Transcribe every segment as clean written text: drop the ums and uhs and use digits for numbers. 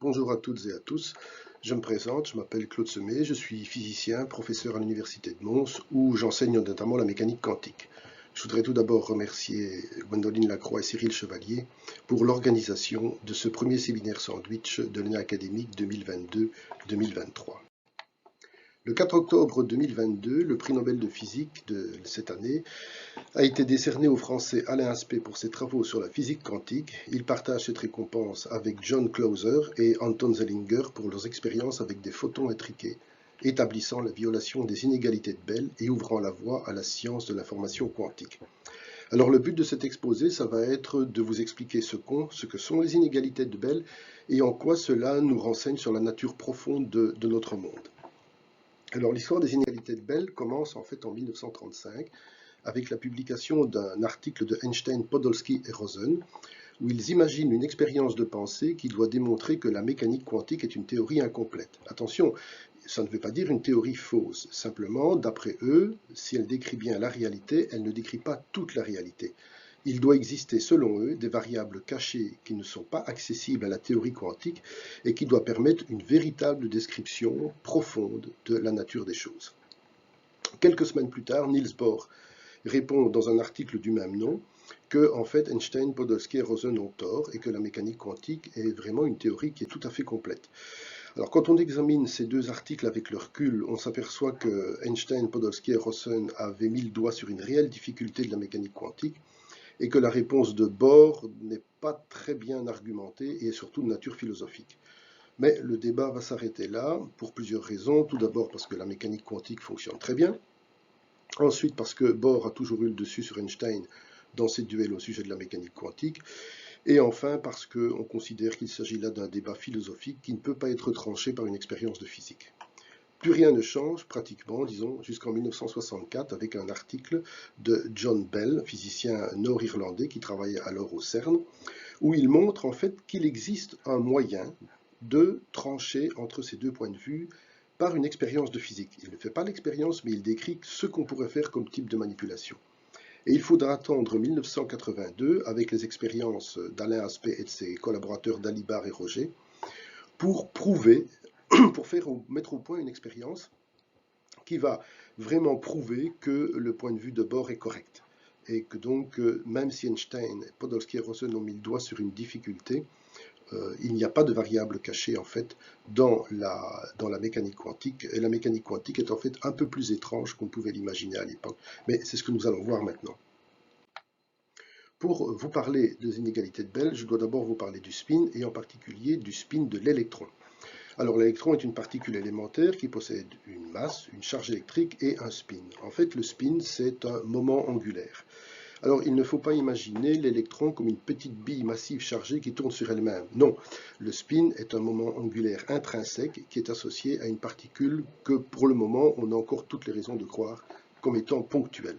Bonjour à toutes et à tous, je me présente, je m'appelle Claude Semet, je suis physicien, professeur à l'Université de Mons où j'enseigne notamment la mécanique quantique. Je voudrais tout d'abord remercier Gwendoline Lacroix et Cyril Chevalier pour l'organisation de ce premier séminaire sandwich de l'année académique 2022-2023. Le 4 octobre 2022, le prix Nobel de physique de cette année a été décerné au Français Alain Aspect pour ses travaux sur la physique quantique. Il partage cette récompense avec John Clauser et Anton Zeilinger pour leurs expériences avec des photons intriqués, établissant la violation des inégalités de Bell et ouvrant la voie à la science de l'information quantique. Alors le but de cet exposé, ça va être de vous expliquer ce que sont les inégalités de Bell et en quoi cela nous renseigne sur la nature profonde de notre monde. Alors l'histoire des inégalités de Bell commence en fait en 1935 avec la publication d'un article de Einstein, Podolsky et Rosen, où ils imaginent une expérience de pensée qui doit démontrer que la mécanique quantique est une théorie incomplète. Attention, ça ne veut pas dire une théorie fausse, simplement, d'après eux, si elle décrit bien la réalité, elle ne décrit pas toute la réalité. Il doit exister, selon eux, des variables cachées qui ne sont pas accessibles à la théorie quantique et qui doivent permettre une véritable description profonde de la nature des choses. Quelques semaines plus tard, Niels Bohr répond dans un article du même nom que en fait Einstein, Podolsky et Rosen ont tort et que la mécanique quantique est vraiment une théorie qui est tout à fait complète. Alors quand on examine ces deux articles avec le recul, on s'aperçoit que Einstein, Podolsky et Rosen avaient mis le doigt sur une réelle difficulté de la mécanique quantique et que la réponse de Bohr n'est pas très bien argumentée et est surtout de nature philosophique. Mais le débat va s'arrêter là pour plusieurs raisons. Tout d'abord parce que la mécanique quantique fonctionne très bien. Ensuite, parce que Bohr a toujours eu le dessus sur Einstein dans ses duels au sujet de la mécanique quantique. Et enfin, parce qu'on considère qu'il s'agit là d'un débat philosophique qui ne peut pas être tranché par une expérience de physique. Plus rien ne change, pratiquement, disons, jusqu'en 1964, avec un article de John Bell, physicien nord-irlandais qui travaillait alors au CERN, où il montre en fait qu'il existe un moyen de trancher entre ces deux points de vue par une expérience de physique. Il ne fait pas l'expérience, mais il décrit ce qu'on pourrait faire comme type de manipulation. Et il faudra attendre 1982, avec les expériences d'Alain Aspect et de ses collaborateurs Dalibard et Roger, pour prouver, pour mettre au point une expérience qui va vraiment prouver que le point de vue de Bohr est correct. Et que donc, même si Einstein, Podolsky et Rosen ont mis le doigt sur une difficulté, il n'y a pas de variable cachée en fait dans la mécanique quantique. Et la mécanique quantique est en fait un peu plus étrange qu'on pouvait l'imaginer à l'époque. Mais c'est ce que nous allons voir maintenant. Pour vous parler des inégalités de Bell, je dois d'abord vous parler du spin et en particulier du spin de l'électron. Alors l'électron est une particule élémentaire qui possède une masse, une charge électrique et un spin. En fait, le spin, c'est un moment angulaire. Alors, il ne faut pas imaginer l'électron comme une petite bille massive chargée qui tourne sur elle-même. Non, le spin est un moment angulaire intrinsèque qui est associé à une particule que, pour le moment, on a encore toutes les raisons de croire comme étant ponctuelle.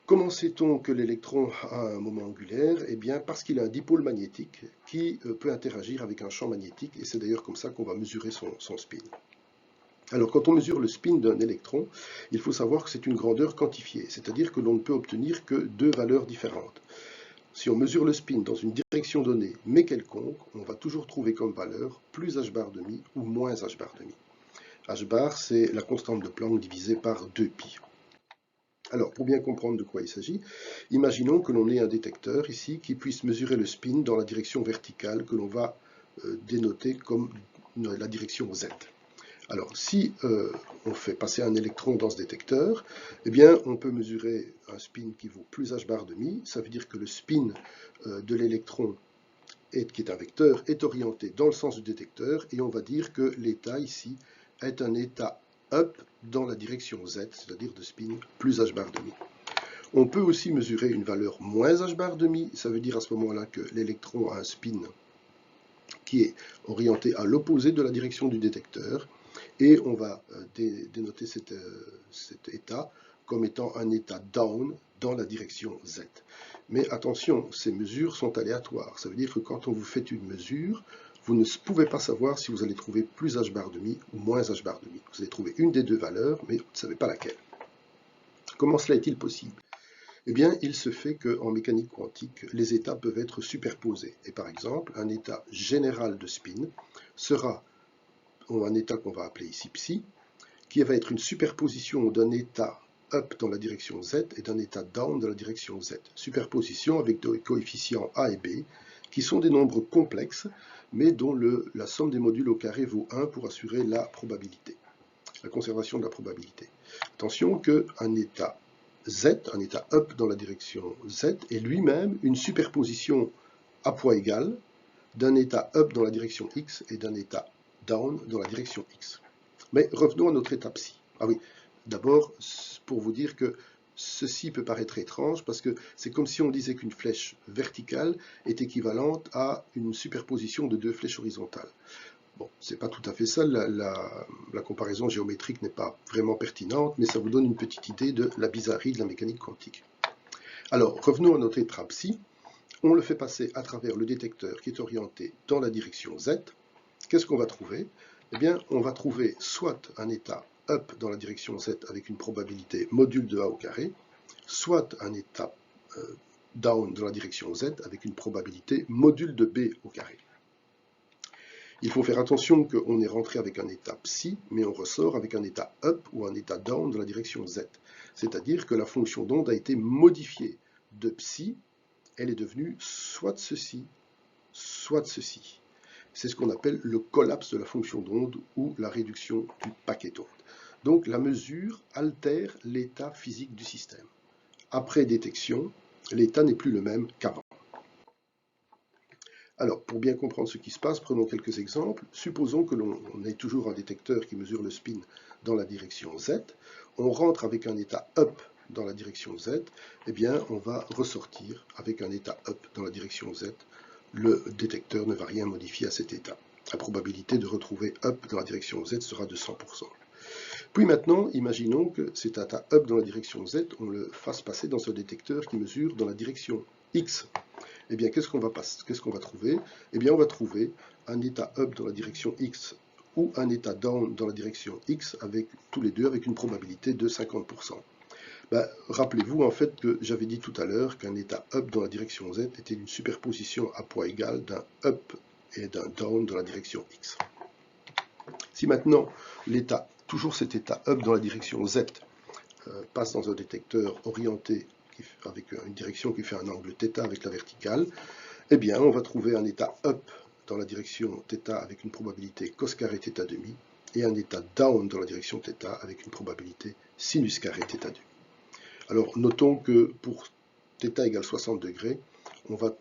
Comment sait-on que l'électron a un moment angulaire? Eh bien, parce qu'il a un dipôle magnétique qui peut interagir avec un champ magnétique, et c'est d'ailleurs comme ça qu'on va mesurer son spin. Alors, quand on mesure le spin d'un électron, il faut savoir que c'est une grandeur quantifiée, c'est-à-dire que l'on ne peut obtenir que deux valeurs différentes. Si on mesure le spin dans une direction donnée, mais quelconque, on va toujours trouver comme valeur plus h bar demi ou moins h bar demi. H bar, c'est la constante de Planck divisée par 2pi. Alors, pour bien comprendre de quoi il s'agit, imaginons que l'on ait un détecteur ici qui puisse mesurer le spin dans la direction verticale que l'on va dénoter comme la direction Z. Alors, si on fait passer un électron dans ce détecteur, eh bien, on peut mesurer un spin qui vaut plus h bar demi. Ça veut dire que le spin de l'électron, qui est un vecteur, est orienté dans le sens du détecteur, et on va dire que l'état ici est un état up dans la direction z, c'est-à-dire de spin plus h bar demi. On peut aussi mesurer une valeur moins h bar demi. Ça veut dire à ce moment-là que l'électron a un spin qui est orienté à l'opposé de la direction du détecteur. Et on va dénoter cet état comme étant un état down dans la direction Z. Mais attention, ces mesures sont aléatoires. Ça veut dire que quand on vous fait une mesure, vous ne pouvez pas savoir si vous allez trouver plus h bar demi ou moins h bar demi. Vous allez trouver une des deux valeurs, mais vous ne savez pas laquelle. Comment cela est-il possible? Eh bien, il se fait qu'en mécanique quantique, les états peuvent être superposés. Et par exemple, un état général de spin sera un état qu'on va appeler ici psi, qui va être une superposition d'un état up dans la direction z et d'un état down dans la direction z. Superposition avec des coefficients a et b, qui sont des nombres complexes, mais dont la somme des modules au carré vaut 1 pour assurer la probabilité, la conservation de la probabilité. Attention qu'un état z, un état up dans la direction z, est lui-même une superposition à poids égal d'un état up dans la direction x et d'un état down dans la direction x. Mais revenons à notre état psi. Ah oui, d'abord, pour vous dire que ceci peut paraître étrange, parce que c'est comme si on disait qu'une flèche verticale est équivalente à une superposition de deux flèches horizontales. Bon, c'est pas tout à fait ça, la comparaison géométrique n'est pas vraiment pertinente, mais ça vous donne une petite idée de la bizarrerie de la mécanique quantique. Alors, revenons à notre état psi. On le fait passer à travers le détecteur qui est orienté dans la direction z. Qu'est-ce qu'on va trouver? Eh bien, on va trouver soit un état up dans la direction z avec une probabilité module de a au carré, soit un état down dans la direction z avec une probabilité module de b au carré. Il faut faire attention qu'on est rentré avec un état psi, mais on ressort avec un état up ou un état down dans la direction z. C'est-à-dire que la fonction d'onde a été modifiée de psi, elle est devenue soit ceci, soit ceci. C'est ce qu'on appelle le collapse de la fonction d'onde ou la réduction du paquet d'onde. Donc la mesure altère l'état physique du système. Après détection, l'état n'est plus le même qu'avant. Alors, pour bien comprendre ce qui se passe, prenons quelques exemples. Supposons que l'on ait toujours un détecteur qui mesure le spin dans la direction z. On rentre avec un état up dans la direction z. Eh bien, on va ressortir avec un état up dans la direction z. Le détecteur ne va rien modifier à cet état. La probabilité de retrouver up dans la direction z sera de 100%. Puis maintenant, imaginons que cet état up dans la direction z, on le fasse passer dans un détecteur qui mesure dans la direction x. Eh bien, qu'est-ce qu'on va trouver? Eh bien, on va trouver un état up dans la direction x ou un état down dans la direction x, avec tous les deux avec une probabilité de 50%. Ben, rappelez-vous en fait que j'avais dit tout à l'heure qu'un état up dans la direction z était une superposition à poids égal d'un up et d'un down dans la direction x. Si maintenant toujours cet état up dans la direction z passe dans un détecteur orienté avec une direction qui fait un angle θ avec la verticale, eh bien on va trouver un état up dans la direction θ avec une probabilité cos carré θ demi et un état down dans la direction θ avec une probabilité sinus carré θ demi. Alors notons que pour θ égale 60 degrés,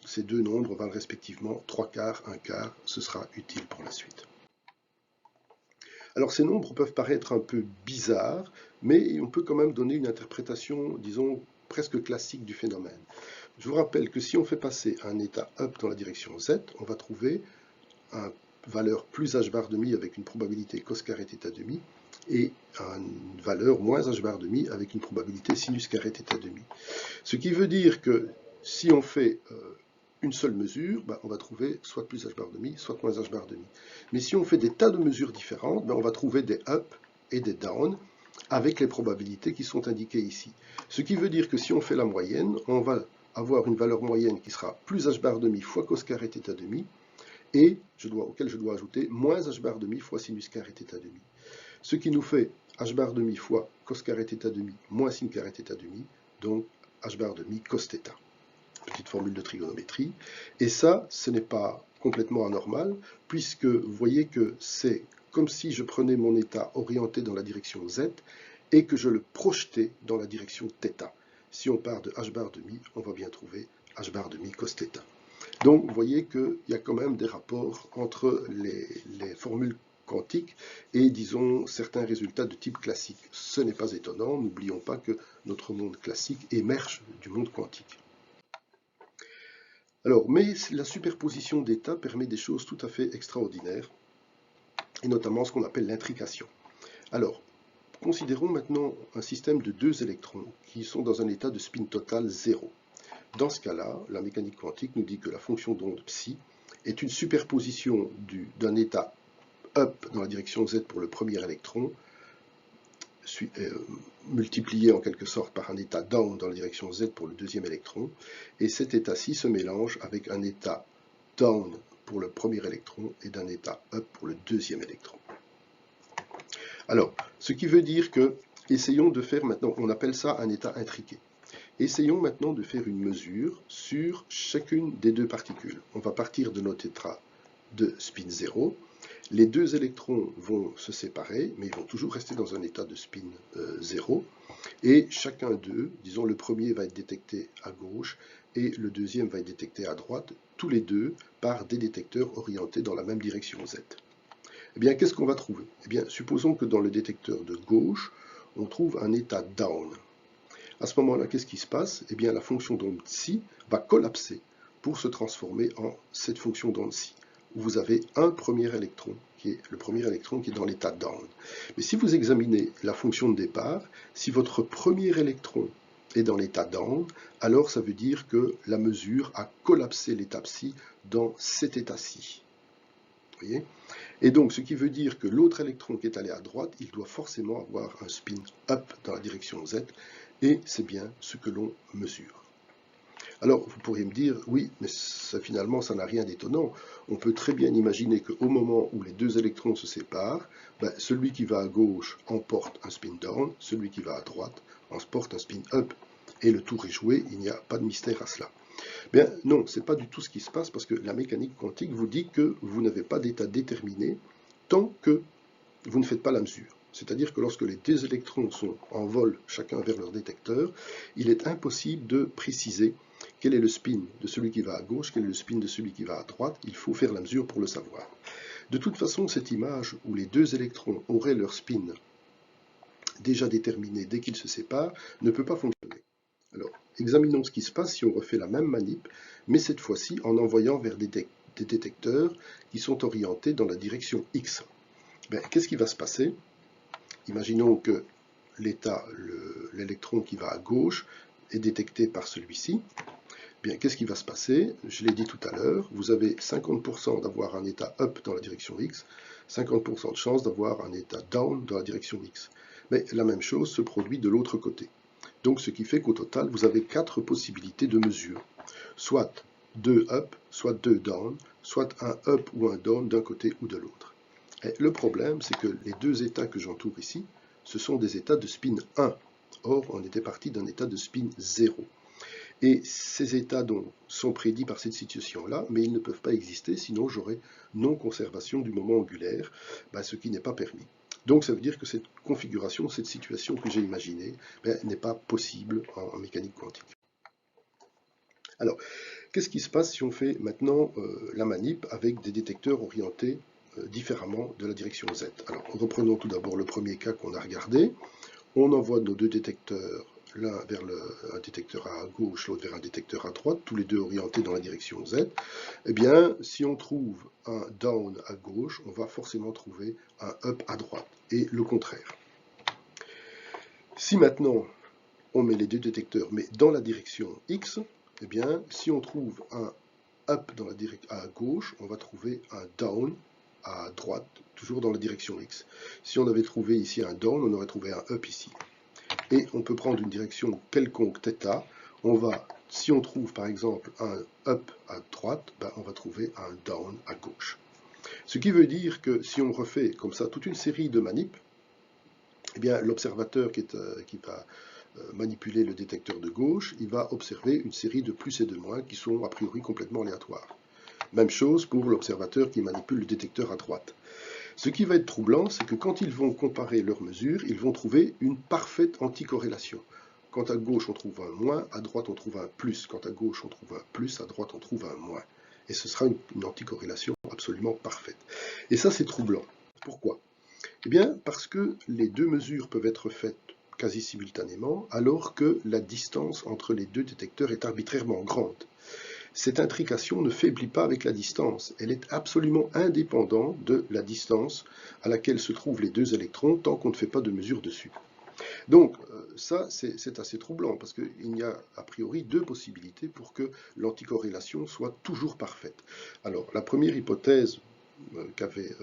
ces deux nombres valent respectivement 3 quarts, 1 quart, ce sera utile pour la suite. Alors ces nombres peuvent paraître un peu bizarres, mais on peut quand même donner une interprétation, disons, presque classique du phénomène. Je vous rappelle que si on fait passer un état up dans la direction z, on va trouver une valeur plus h bar demi avec une probabilité cos carré θ demi, et une valeur moins h bar demi avec une probabilité sinus carré θ demi. Ce qui veut dire que si on fait une seule mesure, on va trouver soit plus h bar demi, soit moins h bar demi. Mais si on fait des tas de mesures différentes, on va trouver des up et des down avec les probabilités qui sont indiquées ici. Ce qui veut dire que si on fait la moyenne, on va avoir une valeur moyenne qui sera plus h bar demi fois cos carré θ demi, et auquel je dois ajouter moins h bar demi fois sinus carré θ demi. Ce qui nous fait h bar demi fois cos carré θ demi moins sin carré θ demi, donc h bar demi cos θ. Petite formule de trigonométrie. Et ça, ce n'est pas complètement anormal, puisque vous voyez que c'est comme si je prenais mon état orienté dans la direction z et que je le projetais dans la direction θ. Si on part de h bar demi, on va bien trouver h bar demi cos θ. Donc vous voyez qu'il y a quand même des rapports entre les formules quantiques et, disons, certains résultats de type classique. Ce n'est pas étonnant, n'oublions pas que notre monde classique émerge du monde quantique. Alors, mais la superposition d'états permet des choses tout à fait extraordinaires, et notamment ce qu'on appelle l'intrication. Alors, considérons maintenant un système de deux électrons qui sont dans un état de spin total 0. Dans ce cas-là, la mécanique quantique nous dit que la fonction d'onde psi est une superposition d'un état up dans la direction z pour le premier électron multiplié en quelque sorte par un état down dans la direction Z pour le deuxième électron, et cet état-ci se mélange avec un état down pour le premier électron et d'un état up pour le deuxième électron. Alors, ce qui veut dire que, essayons de faire maintenant, on appelle ça un état intriqué. Essayons maintenant de faire une mesure sur chacune des deux particules. On va partir de notre état de spin 0. Les deux électrons vont se séparer, mais ils vont toujours rester dans un état de spin 0. Et chacun d'eux, disons le premier va être détecté à gauche et le deuxième va être détecté à droite, tous les deux par des détecteurs orientés dans la même direction Z. Eh bien, qu'est-ce qu'on va trouver? Eh bien, supposons que dans le détecteur de gauche, on trouve un état down. À ce moment-là, qu'est-ce qui se passe? Eh bien, la fonction d'onde psi va collapser pour se transformer en cette fonction d'onde psi, où vous avez un premier électron, qui est le premier électron qui est dans l'état down. Mais si vous examinez la fonction de départ, si votre premier électron est dans l'état down, alors ça veut dire que la mesure a collapsé l'état psi dans cet état-ci. Vous voyez? Et donc, ce qui veut dire que l'autre électron qui est allé à droite, il doit forcément avoir un spin up dans la direction Z, et c'est bien ce que l'on mesure. Alors, vous pourriez me dire, oui, mais ça, finalement, ça n'a rien d'étonnant. On peut très bien imaginer qu'au moment où les deux électrons se séparent, celui qui va à gauche emporte un spin down, celui qui va à droite emporte un spin up. Et le tour est joué, il n'y a pas de mystère à cela. Bien, non, ce n'est pas du tout ce qui se passe, parce que la mécanique quantique vous dit que vous n'avez pas d'état déterminé tant que vous ne faites pas la mesure. C'est-à-dire que lorsque les deux électrons sont en vol chacun vers leur détecteur, il est impossible de préciser quel est le spin de celui qui va à gauche, quel est le spin de celui qui va à droite. Il faut faire la mesure pour le savoir. De toute façon, cette image où les deux électrons auraient leur spin déjà déterminé dès qu'ils se séparent ne peut pas fonctionner. Alors, examinons ce qui se passe si on refait la même manip, mais cette fois-ci en envoyant vers des détecteurs qui sont orientés dans la direction X. Qu'est-ce qui va se passer? Imaginons que l'électron qui va à gauche est détecté par celui-ci. Bien, qu'est-ce qui va se passer? Je l'ai dit tout à l'heure, vous avez 50% d'avoir un état up dans la direction X, 50% de chance d'avoir un état down dans la direction X. Mais la même chose se produit de l'autre côté. Donc, ce qui fait qu'au total, vous avez 4 possibilités de mesure. Soit 2 up, soit 2 down, soit un up ou un down d'un côté ou de l'autre. Et le problème, c'est que les deux états que j'entoure ici, ce sont des états de spin 1. Or, on était parti d'un état de spin 0. Et ces états donc, sont prédits par cette situation-là, mais ils ne peuvent pas exister, sinon j'aurais non-conservation du moment angulaire, ce qui n'est pas permis. Donc ça veut dire que cette configuration, cette situation que j'ai imaginée, n'est pas possible en mécanique quantique. Alors, qu'est-ce qui se passe si on fait maintenant la manip avec des détecteurs orientés différemment de la direction Z? Alors, reprenons tout d'abord le premier cas qu'on a regardé. On envoie nos deux détecteurs, l'un vers un détecteur à gauche, l'autre vers un détecteur à droite, tous les deux orientés dans la direction Z. Eh bien, si on trouve un down à gauche, on va forcément trouver un up à droite, et le contraire. Si maintenant, on met les deux détecteurs, mais dans la direction X, eh bien, si on trouve un up à gauche, on va trouver un down à droite, toujours dans la direction X. Si on avait trouvé ici un down, on aurait trouvé un up ici. Et on peut prendre une direction quelconque θ. Si on trouve par exemple un up à droite, on va trouver un down à gauche. Ce qui veut dire que si on refait comme ça toute une série de manips, eh bien l'observateur qui va manipuler le détecteur de gauche, il va observer une série de plus et de moins qui sont a priori complètement aléatoires. Même chose pour l'observateur qui manipule le détecteur à droite. Ce qui va être troublant, c'est que quand ils vont comparer leurs mesures, ils vont trouver une parfaite anticorrélation. Quand à gauche on trouve un moins, à droite on trouve un plus. Quand à gauche on trouve un plus, à droite on trouve un moins. Et ce sera une anticorrélation absolument parfaite. Et ça, c'est troublant. Pourquoi? Eh bien, parce que les deux mesures peuvent être faites quasi simultanément, alors que la distance entre les deux détecteurs est arbitrairement grande. Cette intrication ne faiblit pas avec la distance, elle est absolument indépendante de la distance à laquelle se trouvent les deux électrons tant qu'on ne fait pas de mesure dessus. Donc ça, c'est assez troublant, parce qu'il y a a priori deux possibilités pour que l'anticorrélation soit toujours parfaite. Alors, la première hypothèse qu'avait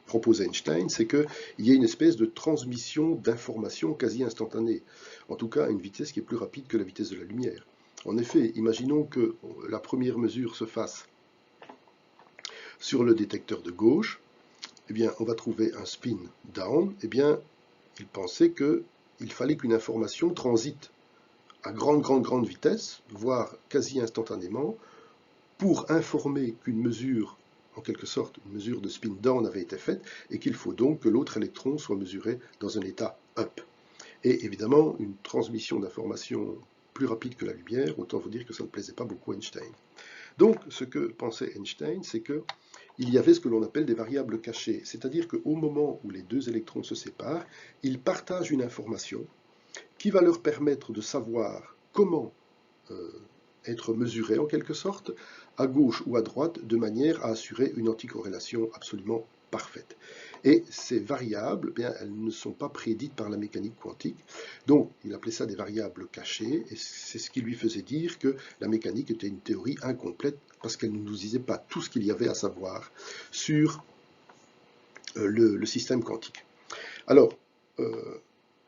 propose Einstein, c'est qu'il y a une espèce de transmission d'informations quasi instantanée, en tout cas à une vitesse qui est plus rapide que la vitesse de la lumière. En effet, imaginons que la première mesure se fasse sur le détecteur de gauche, eh bien, on va trouver un spin down, eh bien, il pensait qu'il fallait qu'une information transite à grande vitesse, voire quasi instantanément, pour informer qu'une mesure, en quelque sorte, une mesure de spin down avait été faite, et qu'il faut donc que l'autre électron soit mesuré dans un état up. Et évidemment, une transmission d'informations plus rapide que la lumière, autant vous dire que ça ne plaisait pas beaucoup à Einstein. Donc, ce que pensait Einstein, c'est qu'il y avait ce que l'on appelle des variables cachées, c'est-à-dire qu'au moment où les deux électrons se séparent, ils partagent une information qui va leur permettre de savoir comment être mesurés en quelque sorte, à gauche ou à droite, de manière à assurer une anticorrélation absolument parfaite. Et ces variables, eh bien, elles ne sont pas prédites par la mécanique quantique, donc il appelait ça des variables cachées, et c'est ce qui lui faisait dire que la mécanique était une théorie incomplète, parce qu'elle ne nous disait pas tout ce qu'il y avait à savoir sur le système quantique. Alors,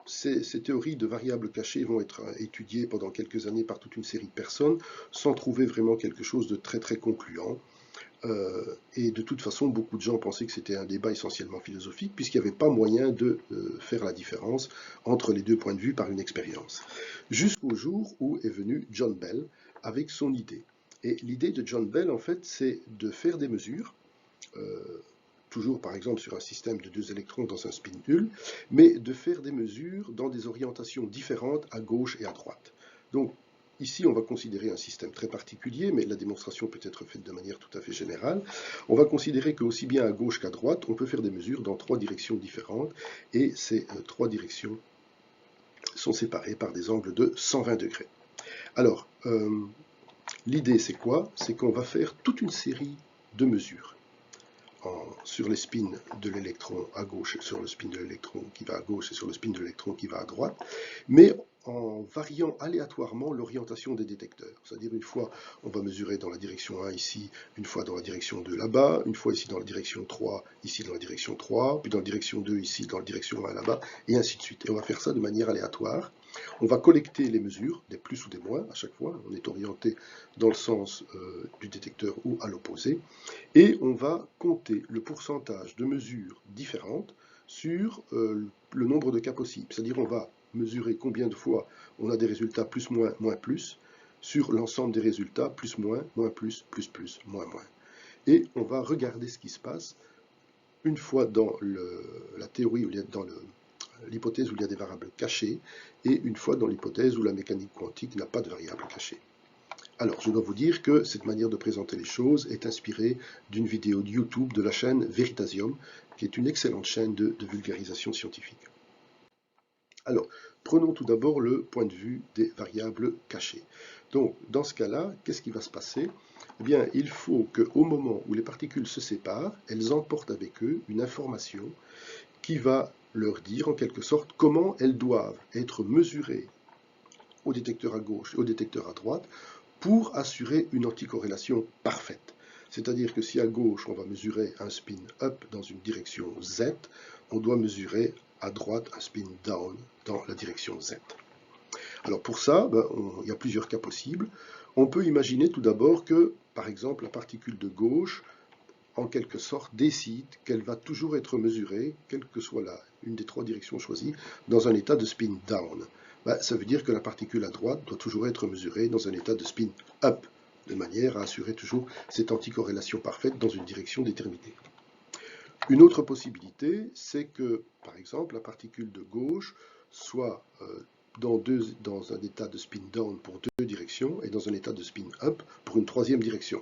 ces théories de variables cachées vont être étudiées pendant quelques années par toute une série de personnes, sans trouver vraiment quelque chose de très concluant. Et de toute façon, beaucoup de gens pensaient que c'était un débat essentiellement philosophique, puisqu'il n'y avait pas moyen de faire la différence entre les deux points de vue par une expérience. Jusqu'au jour où est venu John Bell avec son idée. Et l'idée de John Bell, en fait, c'est de faire des mesures, toujours par exemple sur un système de deux électrons dans un spin nul, mais de faire des mesures dans des orientations différentes à gauche et à droite. Donc ici on va considérer un système très particulier, mais la démonstration peut être faite de manière tout à fait générale. On va considérer qu'aussi bien à gauche qu'à droite, on peut faire des mesures dans trois directions différentes, et ces trois directions sont séparées par des angles de 120 degrés. Alors, l'idée c'est quoi? C'est qu'on va faire toute une série de mesures sur les spins de l'électron à gauche et sur le spin de l'électron qui va à gauche et sur le spin de l'électron qui va à droite, mais en variant aléatoirement l'orientation des détecteurs. C'est-à-dire une fois on va mesurer dans la direction 1 ici, une fois dans la direction 2 là-bas, une fois ici dans la direction 3, ici dans la direction 3, puis dans la direction 2 ici, dans la direction 1 là-bas, et ainsi de suite. Et on va faire ça de manière aléatoire. On va collecter les mesures, des plus ou des moins à chaque fois, on est orienté dans le sens du détecteur ou à l'opposé, et on va compter le pourcentage de mesures différentes sur le nombre de cas possibles. C'est-à-dire on va mesurer combien de fois on a des résultats plus, moins, plus, sur l'ensemble des résultats plus, moins, plus, moins. Et on va regarder ce qui se passe une fois dans la théorie, dans l'hypothèse où il y a des variables cachées, et une fois dans l'hypothèse où la mécanique quantique n'a pas de variables cachées. Alors, je dois vous dire que cette manière de présenter les choses est inspirée d'une vidéo de YouTube de la chaîne Veritasium, qui est une excellente chaîne de vulgarisation scientifique. Alors, prenons tout d'abord le point de vue des variables cachées. Donc, dans ce cas-là, qu'est-ce qui va se passer? Eh bien, il faut qu'au moment où les particules se séparent, elles emportent avec eux une information qui va leur dire, en quelque sorte, comment elles doivent être mesurées au détecteur à gauche et au détecteur à droite pour assurer une anticorrélation parfaite. C'est-à-dire que si à gauche on va mesurer un spin up dans une direction Z, on doit mesurer à droite un spin down dans la direction Z. Alors pour ça, il y a plusieurs cas possibles. On peut imaginer tout d'abord que, par exemple, la particule de gauche, en quelque sorte, décide qu'elle va toujours être mesurée, quelle que soit une des trois directions choisies, dans un état de spin down. Ça veut dire que la particule à droite doit toujours être mesurée dans un état de spin up, de manière à assurer toujours cette anticorrélation parfaite dans une direction déterminée. Une autre possibilité, c'est que, par exemple, la particule de gauche soit dans un état de spin down pour deux directions et dans un état de spin up pour une troisième direction.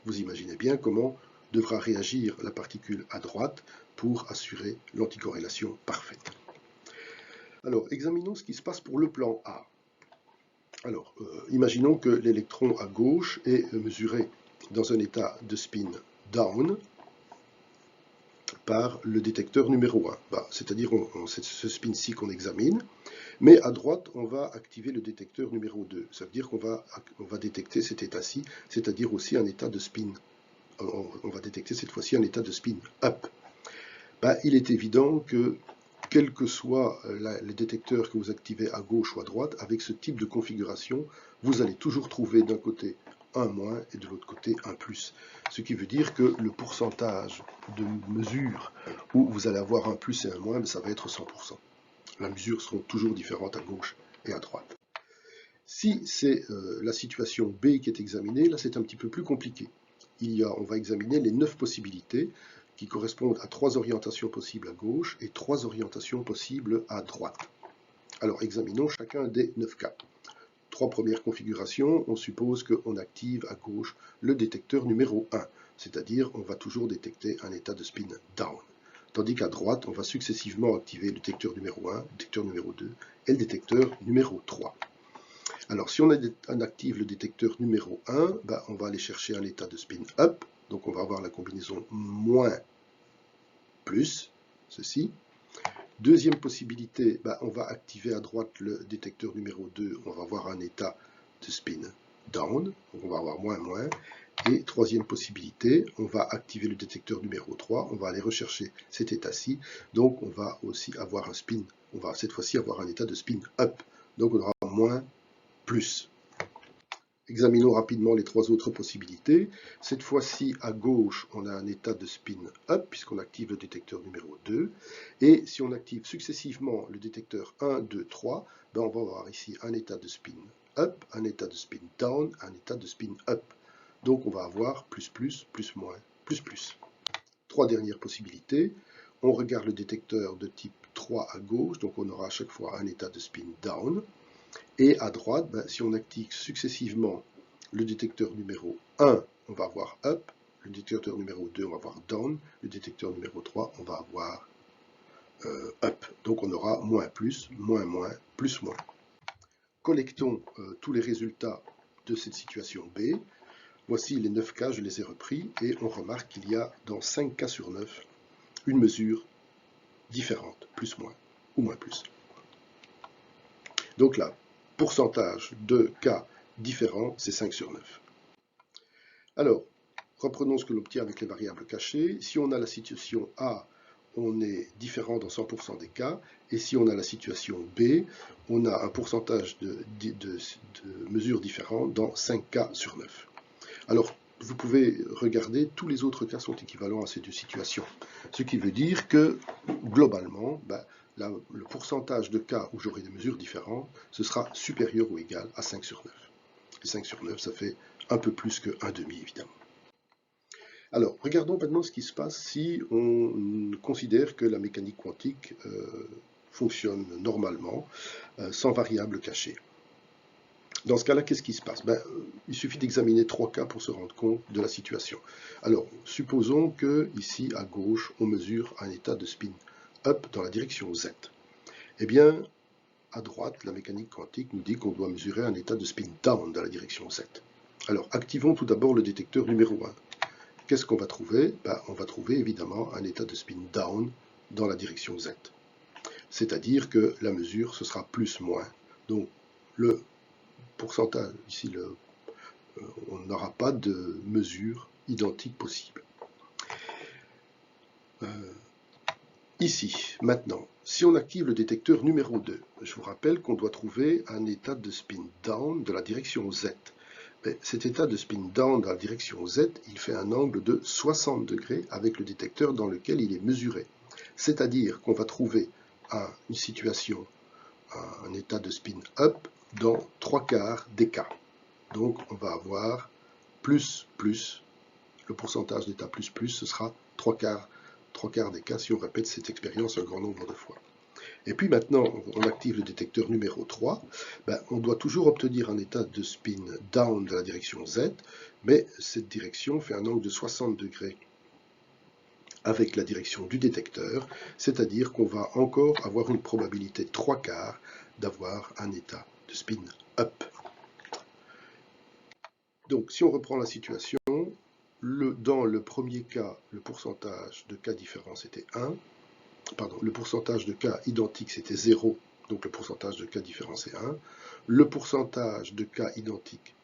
Vous imaginez bien comment devra réagir la particule à droite pour assurer l'anticorrélation parfaite. Alors, examinons ce qui se passe pour le plan A. Alors, imaginons que l'électron à gauche est mesuré dans un état de spin down par le détecteur numéro 1. C'est-à-dire c'est ce spin-ci qu'on examine, mais à droite, on va activer le détecteur numéro 2. Ça veut dire qu'on va détecter cet état-ci, c'est-à-dire aussi un état de spin. On va détecter cette fois-ci un état de spin up. il est évident que quels que soient les détecteurs que vous activez à gauche ou à droite, avec ce type de configuration, vous allez toujours trouver d'un côté un moins et de l'autre côté un plus. Ce qui veut dire que le pourcentage de mesures où vous allez avoir un plus et un moins, ça va être 100%. Les mesures seront toujours différentes à gauche et à droite. Si c'est la situation B qui est examinée, là c'est un petit peu plus compliqué. On va examiner les 9 possibilités qui correspondent à 3 orientations possibles à gauche et 3 orientations possibles à droite. Alors examinons chacun des 9 cas. 3 premières configurations, on suppose qu'on active à gauche le détecteur numéro 1, c'est-à-dire on va toujours détecter un état de spin down. Tandis qu'à droite, on va successivement activer le détecteur numéro 1, le détecteur numéro 2 et le détecteur numéro 3. Alors, si on active le détecteur numéro 1, on va aller chercher un état de spin up. Donc, on va avoir la combinaison moins plus, ceci. Deuxième possibilité, on va activer à droite le détecteur numéro 2. On va avoir un état de spin down. Donc, on va avoir moins, moins. Et troisième possibilité, on va activer le détecteur numéro 3. On va aller rechercher cet état-ci. Donc, on va aussi avoir un spin. On va cette fois-ci avoir un état de spin up. Donc, on aura moins plus. Examinons rapidement les 3 autres possibilités. Cette fois-ci, à gauche, on a un état de spin up, puisqu'on active le détecteur numéro 2. Et si on active successivement le détecteur 1, 2, 3, on va avoir ici un état de spin up, un état de spin down, un état de spin up. Donc on va avoir plus, plus, plus, moins, plus, plus. 3 dernières possibilités. On regarde le détecteur de type 3 à gauche, donc on aura à chaque fois un état de spin down. Et à droite, si on active successivement le détecteur numéro 1, on va avoir up, le détecteur numéro 2, on va avoir down, le détecteur numéro 3, on va avoir up. Donc on aura moins plus, moins moins, plus moins. Collectons tous les résultats de cette situation B. Voici les 9 cas, je les ai repris, et on remarque qu'il y a dans 5 cas sur 9 une mesure différente, plus moins ou moins plus. Donc là, pourcentage de cas différents, c'est 5 sur 9. Alors, reprenons ce que l'on obtient avec les variables cachées. Si on a la situation A, on est différent dans 100% des cas. Et si on a la situation B, on a un pourcentage de mesures différentes dans 5 cas sur 9. Alors, vous pouvez regarder, tous les autres cas sont équivalents à ces 2 situations. Ce qui veut dire que, globalement, le pourcentage de cas où j'aurai des mesures différentes, ce sera supérieur ou égal à 5 sur 9. Et 5 sur 9, ça fait un peu plus que 1,5, évidemment. Alors, regardons maintenant ce qui se passe si on considère que la mécanique quantique fonctionne normalement, sans variable cachée. Dans ce cas-là, qu'est-ce qui se passe? Il suffit d'examiner 3 cas pour se rendre compte de la situation. Alors, supposons que ici, à gauche, on mesure un état de spin up dans la direction Z. Eh bien, à droite, la mécanique quantique nous dit qu'on doit mesurer un état de spin down dans la direction Z. Alors, activons tout d'abord le détecteur numéro 1. Qu'est-ce qu'on va trouver? On va trouver évidemment un état de spin down dans la direction Z. C'est-à-dire que la mesure, ce sera plus-moins. Donc, le pourcentage, ici, on n'aura pas de mesure identique possible. Ici, maintenant, si on active le détecteur numéro 2, je vous rappelle qu'on doit trouver un état de spin down de la direction Z. Mais cet état de spin down dans la direction Z, il fait un angle de 60 degrés avec le détecteur dans lequel il est mesuré. C'est-à-dire qu'on va trouver une situation, un état de spin up dans 3 quarts des cas. Donc on va avoir plus, plus, le pourcentage d'état plus, plus, ce sera 3 quarts des cas si on répète cette expérience un grand nombre de fois. Et puis maintenant, on active le détecteur numéro 3. On doit toujours obtenir un état de spin down de la direction Z, mais cette direction fait un angle de 60 degrés avec la direction du détecteur, c'est-à-dire qu'on va encore avoir une probabilité de 3 quarts d'avoir un état de spin up. Donc, si on reprend la situation, dans le premier cas, le pourcentage de cas différents, c'était 1. Pardon, le pourcentage de cas identiques, c'était 0. Donc, le pourcentage de cas différents, c'est 1. Le pourcentage de cas identiques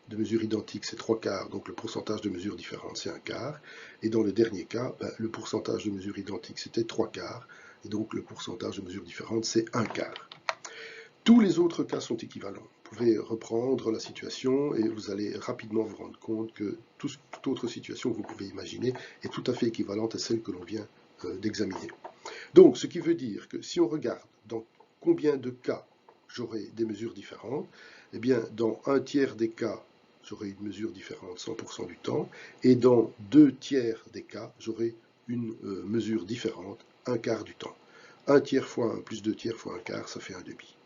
de mesures identiques, c'est 3/4, donc le pourcentage de mesures différentes, c'est 1/4. Et dans le dernier cas, le pourcentage de mesures identiques, c'était 3/4, et donc le pourcentage de mesures différentes, c'est 1/4. Tous les autres cas sont équivalents. Vous pouvez reprendre la situation et vous allez rapidement vous rendre compte que toute autre situation que vous pouvez imaginer est tout à fait équivalente à celle que l'on vient d'examiner. Donc, ce qui veut dire que si on regarde dans combien de cas j'aurai des mesures différentes, eh bien, dans 1/3 des cas, j'aurai une mesure différente 100% du temps, et dans 2/3 des cas, j'aurai une mesure différente 1/4 du temps. 1/3 fois 1 plus 2/3 fois 1/4, ça fait 1/2.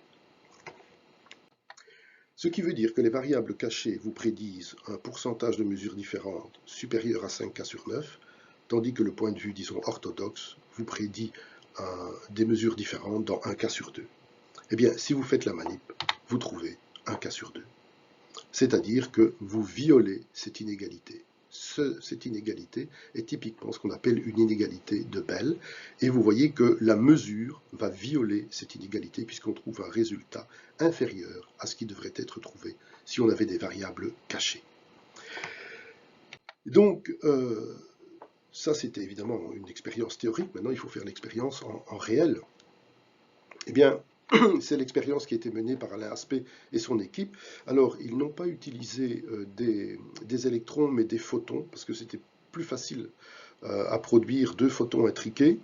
Ce qui veut dire que les variables cachées vous prédisent un pourcentage de mesures différentes supérieur à 5 cas sur 9, tandis que le point de vue, disons, orthodoxe, vous prédit des mesures différentes dans 1 cas sur 2. Eh bien, si vous faites la manip, vous trouvez 1 cas sur 2. C'est-à-dire que vous violez cette inégalité. Cette inégalité est typiquement ce qu'on appelle une inégalité de Bell, et vous voyez que la mesure va violer cette inégalité puisqu'on trouve un résultat inférieur à ce qui devrait être trouvé si on avait des variables cachées. Donc, ça c'était évidemment une expérience théorique, maintenant il faut faire l'expérience en réel. Eh bien, c'est l'expérience qui a été menée par Alain Aspect et son équipe. Alors, ils n'ont pas utilisé des électrons, mais des photons, parce que c'était plus facile à produire 2 photons intriqués,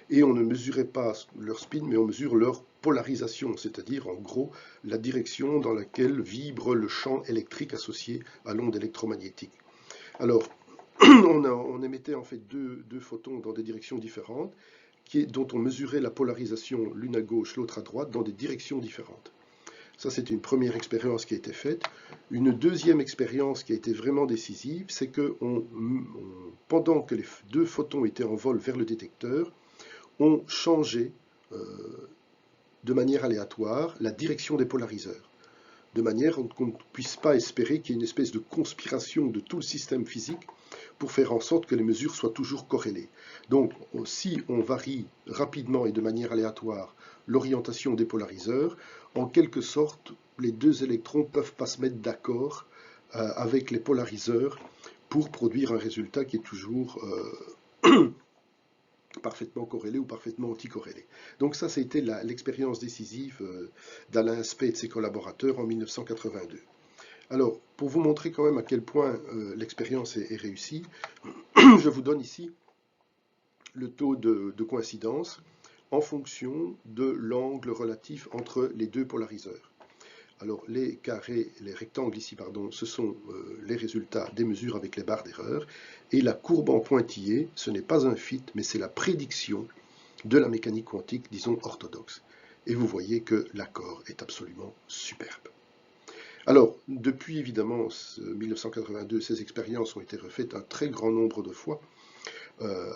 et on ne mesurait pas leur spin, mais on mesure leur polarisation, c'est-à-dire, en gros, la direction dans laquelle vibre le champ électrique associé à l'onde électromagnétique. Alors, on émettait en fait deux photons dans des directions différentes, dont on mesurait la polarisation l'une à gauche, l'autre à droite, dans des directions différentes. Ça, c'était une première expérience qui a été faite. Une deuxième expérience qui a été vraiment décisive, c'est que pendant que les 2 photons étaient en vol vers le détecteur, on changeait de manière aléatoire la direction des polariseurs, de manière qu'on ne puisse pas espérer qu'il y ait une espèce de conspiration de tout le système physique pour faire en sorte que les mesures soient toujours corrélées. Donc, si on varie rapidement et de manière aléatoire l'orientation des polariseurs, en quelque sorte, les 2 électrons ne peuvent pas se mettre d'accord avec les polariseurs pour produire un résultat qui est toujours parfaitement corrélé ou parfaitement anticorrélé. Donc ça, c'était l'expérience décisive d'Alain Aspect et de ses collaborateurs en 1982. Alors, pour vous montrer quand même à quel point l'expérience est réussie, je vous donne ici le taux de coïncidence en fonction de l'angle relatif entre les 2 polariseurs. Alors, les carrés, les rectangles ici, pardon, ce sont les résultats des mesures avec les barres d'erreur, et la courbe en pointillé, ce n'est pas un fit, mais c'est la prédiction de la mécanique quantique, disons, orthodoxe. Et vous voyez que l'accord est absolument superbe. Alors, depuis évidemment 1982, ces expériences ont été refaites un très grand nombre de fois,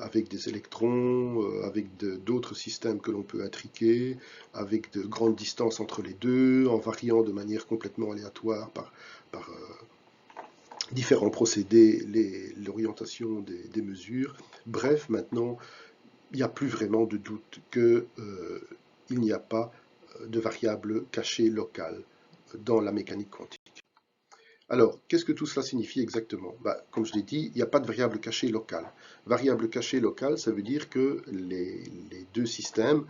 avec des électrons, avec d'autres systèmes que l'on peut intriquer, avec de grandes distances entre les deux, en variant de manière complètement aléatoire par différents procédés l'orientation des mesures. Bref, maintenant, il n'y a plus vraiment de doute qu'il n'y a pas de variable cachée locale dans la mécanique quantique. Alors, qu'est-ce que tout cela signifie exactement? Comme je l'ai dit, il n'y a pas de variable cachée locale. Variable cachée locale, ça veut dire que les 2 systèmes,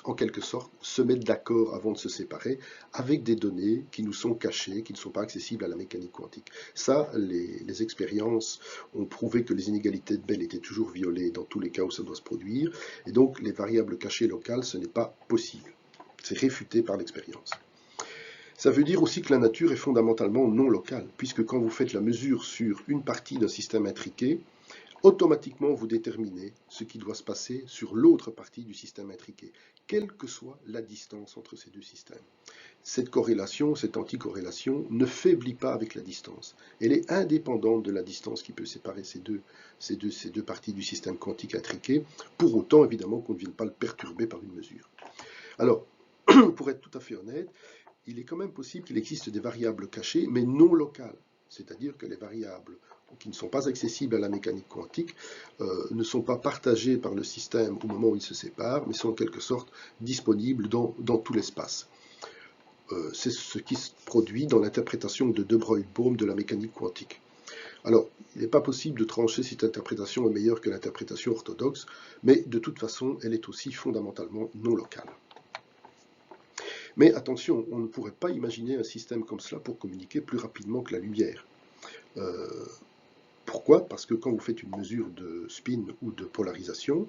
en quelque sorte, se mettent d'accord avant de se séparer avec des données qui nous sont cachées, qui ne sont pas accessibles à la mécanique quantique. Ça, les expériences ont prouvé que les inégalités de Bell étaient toujours violées dans tous les cas où ça doit se produire, et donc les variables cachées locales, ce n'est pas possible. C'est réfuté par l'expérience. Ça veut dire aussi que la nature est fondamentalement non locale, puisque quand vous faites la mesure sur une partie d'un système intriqué, automatiquement vous déterminez ce qui doit se passer sur l'autre partie du système intriqué, quelle que soit la distance entre ces 2 systèmes. Cette corrélation, cette anticorrélation, ne faiblit pas avec la distance. Elle est indépendante de la distance qui peut séparer ces deux parties du système quantique intriqué, pour autant évidemment qu'on ne vienne pas le perturber par une mesure. Alors, pour être tout à fait honnête, il est quand même possible qu'il existe des variables cachées, mais non locales. C'est-à-dire que les variables qui ne sont pas accessibles à la mécanique quantique ne sont pas partagées par le système au moment où ils se séparent, mais sont en quelque sorte disponibles dans tout l'espace. c'est ce qui se produit dans l'interprétation de De Broglie-Bohm de la mécanique quantique. Alors, il n'est pas possible de trancher si cette interprétation est meilleure que l'interprétation orthodoxe, mais de toute façon, elle est aussi fondamentalement non locale. Mais attention, on ne pourrait pas imaginer un système comme cela pour communiquer plus rapidement que la lumière. Pourquoi? Parce que quand vous faites une mesure de spin ou de polarisation,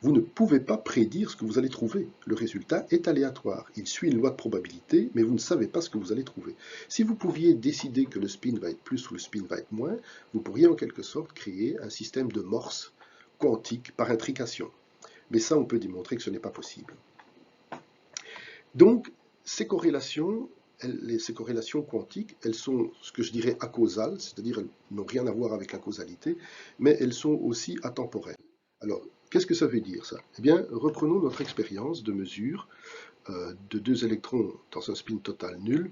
vous ne pouvez pas prédire ce que vous allez trouver. Le résultat est aléatoire. Il suit une loi de probabilité, mais vous ne savez pas ce que vous allez trouver. Si vous pouviez décider que le spin va être plus ou le spin va être moins, vous pourriez en quelque sorte créer un système de Morse quantique par intrication. Mais ça, on peut démontrer que ce n'est pas possible. Donc, ces corrélations quantiques, elles sont ce que je dirais acausales, c'est-à-dire elles n'ont rien à voir avec la causalité, mais elles sont aussi atemporelles. Alors, qu'est-ce que ça veut dire, ça? Eh bien, reprenons notre expérience de mesure de deux électrons dans un spin total nul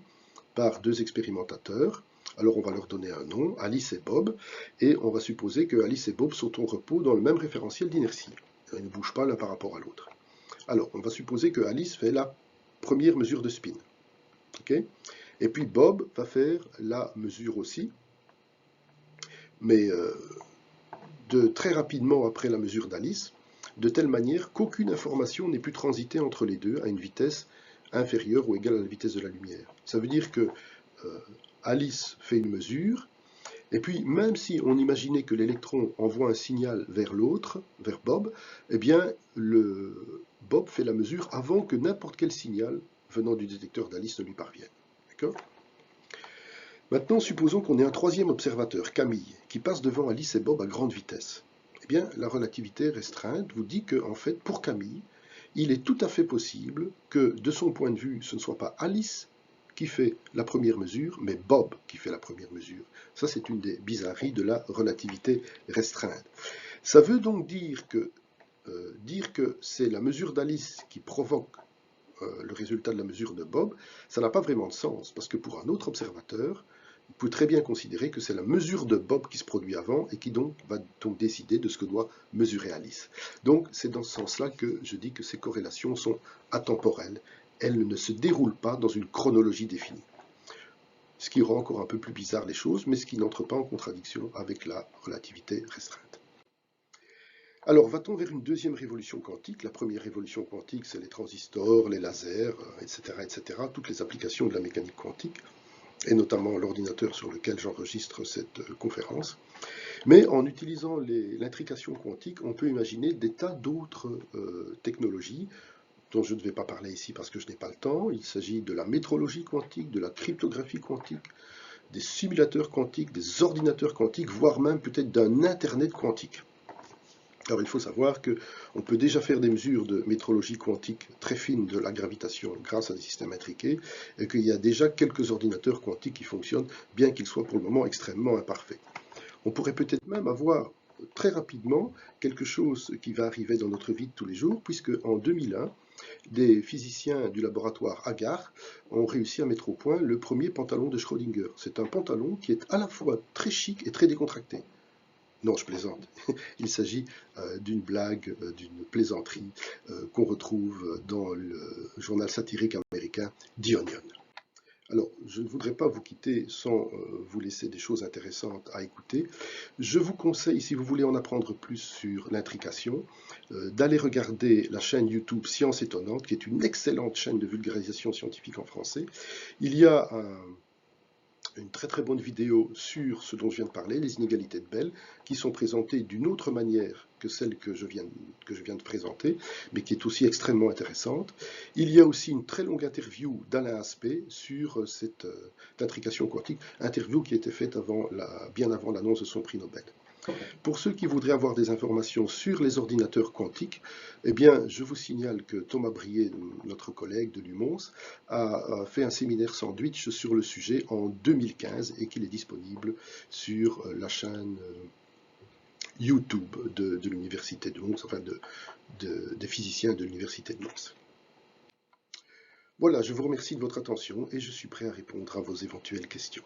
par deux expérimentateurs. Alors, on va leur donner un nom, Alice et Bob, et on va supposer que Alice et Bob sont en repos dans le même référentiel d'inertie. Ils ne bougent pas l'un par rapport à l'autre. Alors, on va supposer que Alice fait la première mesure de spin. Okay? Et puis Bob va faire la mesure aussi, mais très rapidement après la mesure d'Alice, de telle manière qu'aucune information n'ait pu transiter entre les deux à une vitesse inférieure ou égale à la vitesse de la lumière. Ça veut dire que Alice fait une mesure, et puis même si on imaginait que l'électron envoie un signal vers l'autre, vers Bob, eh bien Bob fait la mesure avant que n'importe quel signal venant du détecteur d'Alice ne lui parvienne. D'accord ? Maintenant, supposons qu'on ait un troisième observateur, Camille, qui passe devant Alice et Bob à grande vitesse. Eh bien, la relativité restreinte vous dit que, en fait, pour Camille, il est tout à fait possible que, de son point de vue, ce ne soit pas Alice qui fait la première mesure, mais Bob qui fait la première mesure. Ça, c'est une des bizarreries de la relativité restreinte. Ça veut donc dire que c'est la mesure d'Alice qui provoque le résultat de la mesure de Bob, ça n'a pas vraiment de sens, parce que pour un autre observateur, il peut très bien considérer que c'est la mesure de Bob qui se produit avant et qui donc va donc décider de ce que doit mesurer Alice. Donc c'est dans ce sens-là que je dis que ces corrélations sont atemporelles. Elles ne se déroulent pas dans une chronologie définie. Ce qui rend encore un peu plus bizarre les choses, mais ce qui n'entre pas en contradiction avec la relativité restreinte. Alors, va-t-on vers une deuxième révolution quantique? La première révolution quantique, c'est les transistors, les lasers, etc., etc., toutes les applications de la mécanique quantique, et notamment l'ordinateur sur lequel j'enregistre cette conférence. Mais en utilisant l'intrication quantique, on peut imaginer des tas d'autres technologies dont je ne vais pas parler ici parce que je n'ai pas le temps. Il s'agit de la métrologie quantique, de la cryptographie quantique, des simulateurs quantiques, des ordinateurs quantiques, voire même peut-être d'un Internet quantique. Alors il faut savoir qu'on peut déjà faire des mesures de métrologie quantique très fines de la gravitation grâce à des systèmes intriqués, et qu'il y a déjà quelques ordinateurs quantiques qui fonctionnent, bien qu'ils soient pour le moment extrêmement imparfaits. On pourrait peut-être même avoir très rapidement quelque chose qui va arriver dans notre vie de tous les jours, puisque en 2001, des physiciens du laboratoire Agar ont réussi à mettre au point le premier pantalon de Schrödinger. C'est un pantalon qui est à la fois très chic et très décontracté. Non, je plaisante. Il s'agit d'une blague, d'une plaisanterie qu'on retrouve dans le journal satirique américain The Onion. Alors, je ne voudrais pas vous quitter sans vous laisser des choses intéressantes à écouter. Je vous conseille, si vous voulez en apprendre plus sur l'intrication, d'aller regarder la chaîne YouTube Science Étonnante, qui est une excellente chaîne de vulgarisation scientifique en français. Il y a une très très bonne vidéo sur ce dont je viens de parler, les inégalités de Bell, qui sont présentées d'une autre manière que celle que je viens de présenter, mais qui est aussi extrêmement intéressante. Il y a aussi une très longue interview d'Alain Aspect sur cette intrication quantique, interview qui a été faite bien avant l'annonce de son prix Nobel. Pour ceux qui voudraient avoir des informations sur les ordinateurs quantiques, eh bien, je vous signale que Thomas Brier, notre collègue de l'UMONS, a fait un séminaire sandwich sur le sujet en 2015 et qu'il est disponible sur la chaîne YouTube de l'Université de Mons, enfin des physiciens de l'Université de Mons. Voilà, je vous remercie de votre attention et je suis prêt à répondre à vos éventuelles questions.